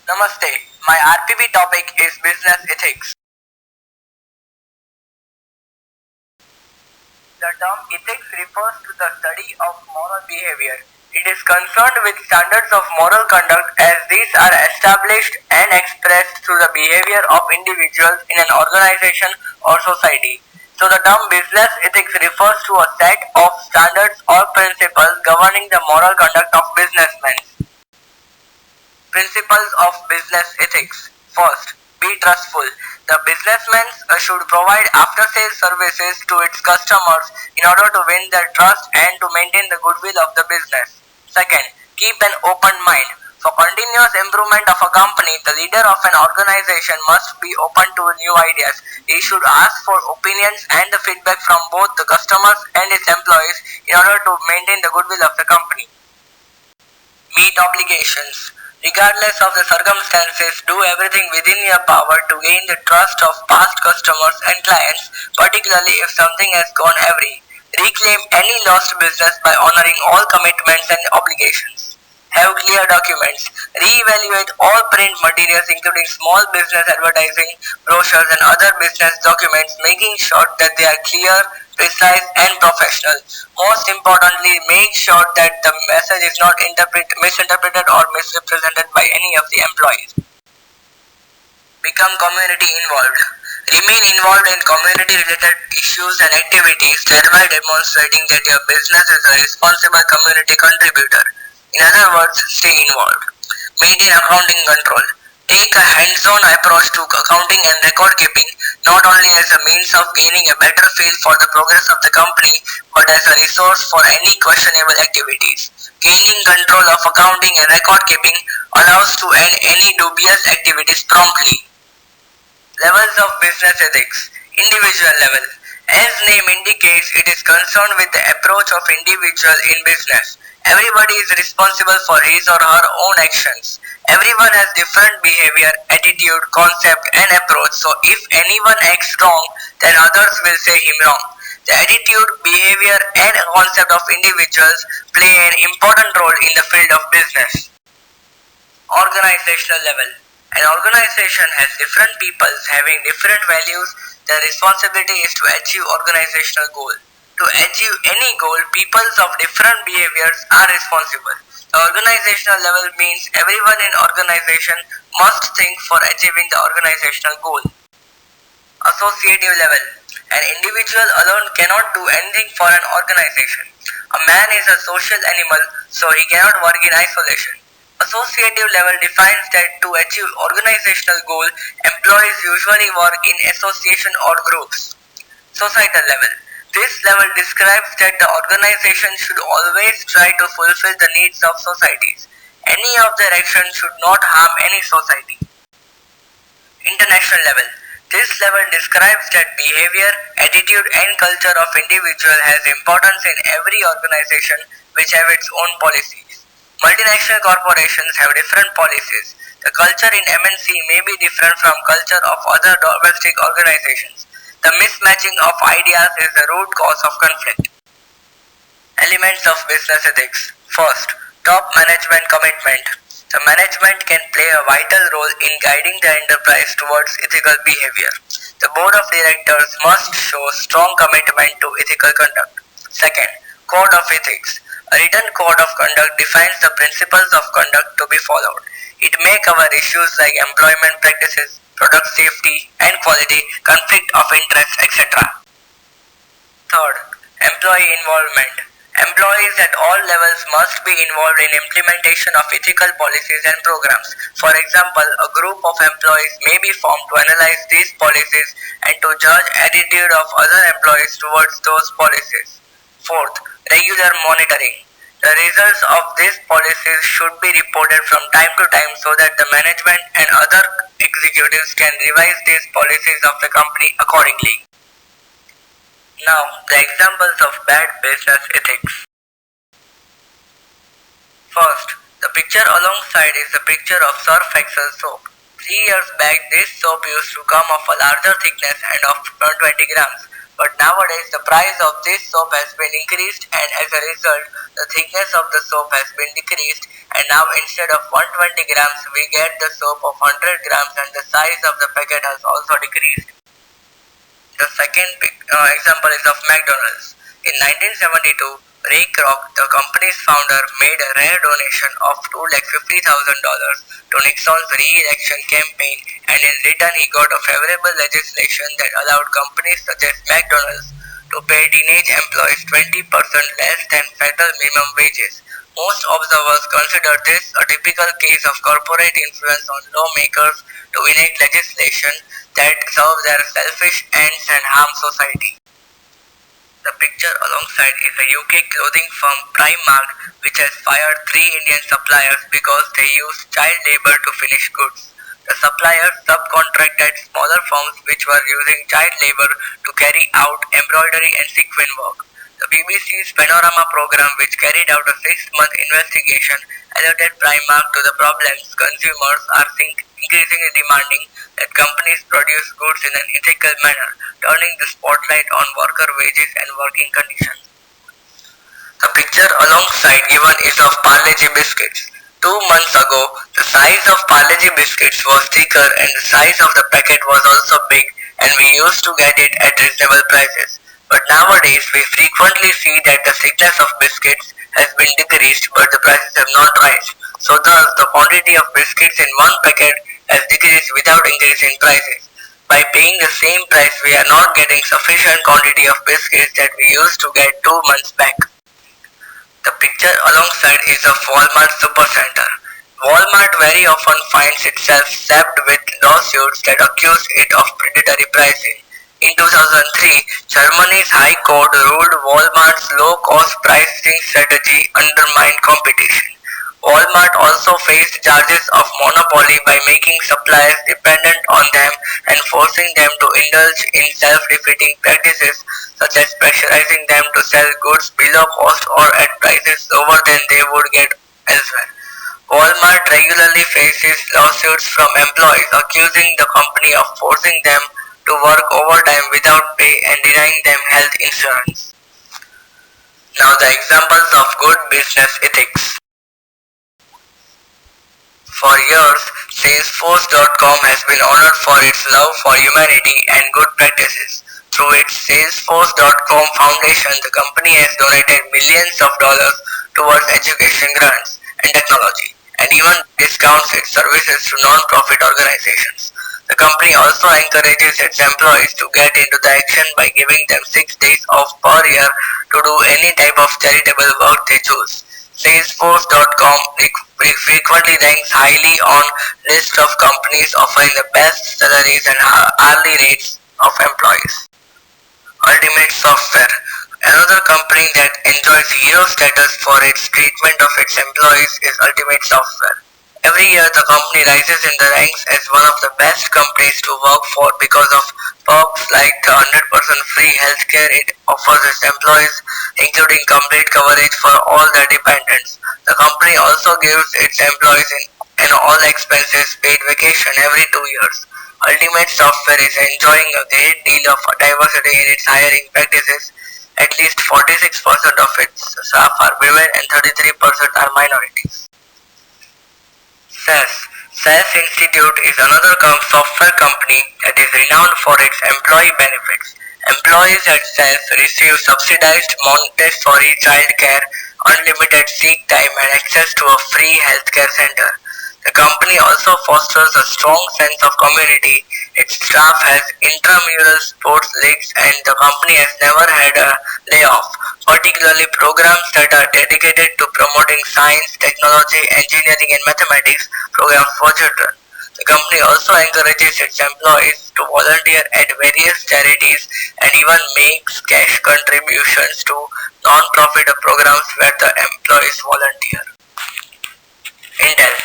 Namaste. My RPB topic is business ethics. The term ethics refers to the study of moral behavior. It is concerned with standards of moral conduct as these are established and expressed through the behavior of individuals in an organization or society. So the term business ethics refers to a set of standards or principles governing the moral conduct of businessmen. Principles of business ethics. First, be trustful. The businessman should provide after-sales services to its customers in order to win their trust and to maintain the goodwill of the business. Second, keep an open mind. For continuous improvement of a company, the leader of an organization must be open to new ideas. He should ask for opinions and the feedback from both the customers and its employees in order to maintain the goodwill of the company. Meet obligations. Regardless of the circumstances, do everything within your power to gain the trust of past customers and clients, particularly if something has gone awry. Reclaim any lost business by honoring all commitments and obligations. Have clear documents. Re-evaluate all print materials including small business advertising, brochures and other business documents, making sure that they are clear, precise and professional. Most importantly, make sure that the message is not misinterpreted or misrepresented by any of the employees. Become community involved. Remain involved in community-related issues and activities, thereby demonstrating that your business is a responsible community contributor. In other words, stay involved. Maintain accounting control. Take a hands-on approach to accounting and record keeping, not only as a means of gaining a better feel for the progress of the company, but as a resource for any questionable activities. Gaining control of accounting and record keeping allows to end any dubious activities promptly. Levels of business ethics. Individual level. As name indicates, it is concerned with the approach of individual in business. Everybody is responsible for his or her own actions. Everyone has different behavior, attitude, concept and approach, so if anyone acts wrong, then others will say him wrong. The attitude, behavior and concept of individuals play an important role in the field of business. Organizational level. An organization has different people having different values. Their responsibility is to achieve organizational goal. To achieve any goal, peoples of different behaviors are responsible. The organizational level means everyone in organization must think for achieving the organizational goal. Associative level. An individual alone cannot do anything for an organization. A man is a social animal, so he cannot work in isolation. Associative level defines that to achieve organizational goal, employees usually work in association or groups. Societal level. This level describes that the organization should always try to fulfill the needs of societies. Any of their actions should not harm any society. International level. This level describes that behavior, attitude and culture of individual has importance in every organization which have its own policies. Multinational corporations have different policies. The culture in MNC may be different from culture of other domestic organizations. The mismatching of ideas is the root cause of conflict. Elements of business ethics. First, top management commitment. The management can play a vital role in guiding the enterprise towards ethical behavior. The board of directors must show strong commitment to ethical conduct. Second, code of ethics. A written code of conduct defines the principles of conduct to be followed. It may cover issues like employment practices, product safety and quality, conflict of interest, etc. Third, employee involvement. Employees at all levels must be involved in implementation of ethical policies and programs. For example, a group of employees may be formed to analyze these policies and to judge attitude of other employees towards those policies. Fourth, regular monitoring. The results of these policies should be reported from time to time so that the management and other executives can revise these policies of the company accordingly. Now, the examples of bad business ethics. First, the picture alongside is the picture of Surf Excel soap. 3 years back, this soap used to come of a larger thickness and of 20 grams. but nowadays the price of this soap has been increased, and as a result the thickness of the soap has been decreased, and now instead of 120 grams we get the soap of 100 grams, and the size of the packet has also decreased. The second example is of McDonald's. In 1972, Ray Kroc, the company's founder, made a rare donation of $250,000 to Nixon's re-election campaign, and in return he got a favorable legislation that allowed companies such as McDonald's to pay teenage employees 20% less than federal minimum wages. Most observers consider this a typical case of corporate influence on lawmakers to enact legislation that serve their selfish ends and harm society. The picture alongside is a UK clothing firm Primark, which has fired 3 Indian suppliers because they used child labor to finish goods. The suppliers subcontracted smaller firms which were using child labor to carry out embroidery and sequin work. The BBC's Panorama program, which carried out a 6-month investigation, alerted Primark to the problems consumers are increasingly demanding that companies produce goods in an ethical manner, turning the spotlight on worker wages and working conditions. The picture alongside given is of Parle-G biscuits. 2 months ago, the size of Parle-G biscuits was thicker and the size of the packet was also big, and we used to get it at reasonable prices. But nowadays, we frequently see that the thickness of biscuits has been decreased but the prices have not risen. So thus, the quantity of biscuits in one packet has decreased without increase in prices. By paying the same price, we are not getting sufficient quantity of biscuits that we used to get 2 months back. The picture alongside is of Walmart Supercenter. Walmart very often finds itself slapped with lawsuits that accuse it of predatory pricing. In 2003, Germany's High Court ruled Walmart's low-cost pricing strategy undermined competition. Walmart also faced charges of monopoly by making suppliers dependent on them and forcing them to indulge in self-defeating practices such as pressurizing them to sell goods below cost or at prices lower than they would get elsewhere. Walmart regularly faces lawsuits from employees accusing the company of forcing them to work overtime without pay and denying them health insurance. Now the examples of good business ethics. For years, Salesforce.com has been honored for its love for humanity and good practices. Through its Salesforce.com Foundation, the company has donated millions of dollars towards education grants and technology, and even discounts its services to non-profit organizations. The company also encourages its employees to get into the action by giving them 6 days off per year to do any type of charitable work they choose. Salesforce.com frequently ranks highly on list of companies offering the best salaries and hourly rates of employees. Ultimate Software. Another company that enjoys hero status for its treatment of its employees is Ultimate Software. Every year the company rises in the ranks as one of the best companies to work for because of perks like the 100% free healthcare it offers its employees, including complete coverage for all their dependents. The company also gives its employees an all expenses paid vacation every 2 years. Ultimate Software is enjoying a great deal of diversity in its hiring practices. At least 46% of its staff are women and 33% are minorities. SAS Institute is another software company that is renowned for its employee benefits. Employees at SAS receive subsidized Montessori childcare, unlimited sick time, and access to a free healthcare center. The company also fosters a strong sense of community. Its staff has intramural sports leagues, and the company has never had a layoff, particularly programs that are dedicated to promoting science, technology, engineering, and mathematics programs for children. The company also encourages its employees to volunteer at various charities and even makes cash contributions to non-profit programs where the employees volunteer. Intel.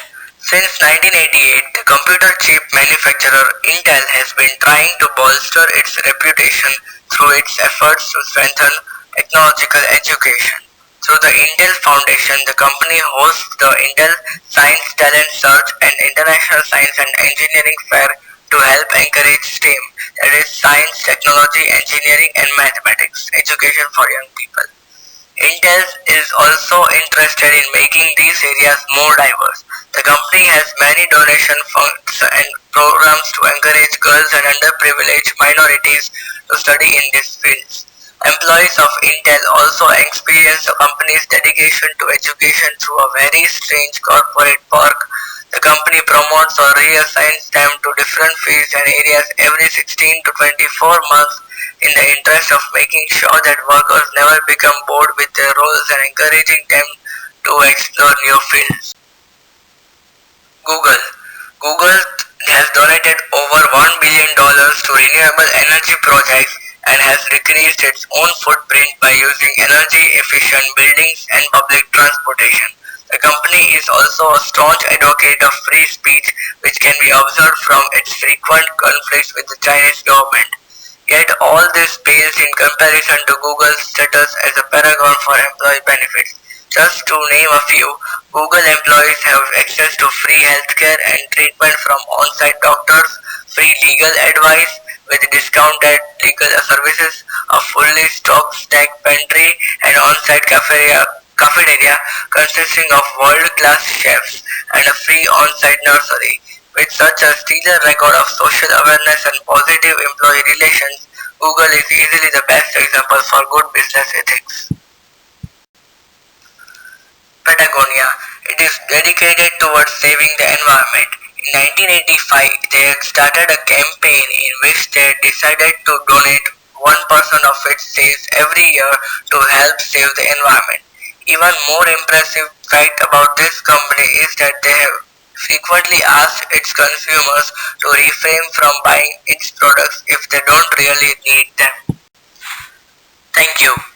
Since 1988, the computer chip manufacturer Intel has been trying to bolster its reputation through its efforts to strengthen technological education. Through the Intel Foundation, the company hosts the Intel Science Talent Search and International Science and Engineering Fair to help encourage STEM. that is science, technology, engineering, and mathematics, education for young people. Intel is also interested in making these areas more diverse. The company has many donation funds and programs to encourage girls and underprivileged minorities to study in these fields. Employees of Intel also experience the company's dedication to education through a very strange corporate perk. The company promotes or reassigns them to different fields and areas every 16 to 24 months in the interest of making sure that workers never become bored with their roles and encouraging them to explore new fields. Google. Google has donated over $1 billion to renewable energy projects and has decreased its own footprint by using energy efficient buildings and public transportation. The company is also a staunch advocate of free speech, which can be observed from its frequent conflicts with the Chinese government. Yet all this pales in comparison to Google's status as a paragon for employee benefits. Just to name a few, Google employees have access to free healthcare and treatment from on-site doctors, free legal advice with discounted legal services, a fully stocked snack pantry, and on-site cafeteria consisting of world-class chefs, and a free on-site nursery. With such a stellar record of social awareness and positive employee relations, Google is easily the best example for good business ethics. Patagonia. It is dedicated towards saving the environment. In 1985, they had started a campaign in which they decided to donate 1% of its sales every year to help save the environment. Even more impressive fact about this company is that they have frequently asked its consumers to refrain from buying its products if they don't really need them. Thank you.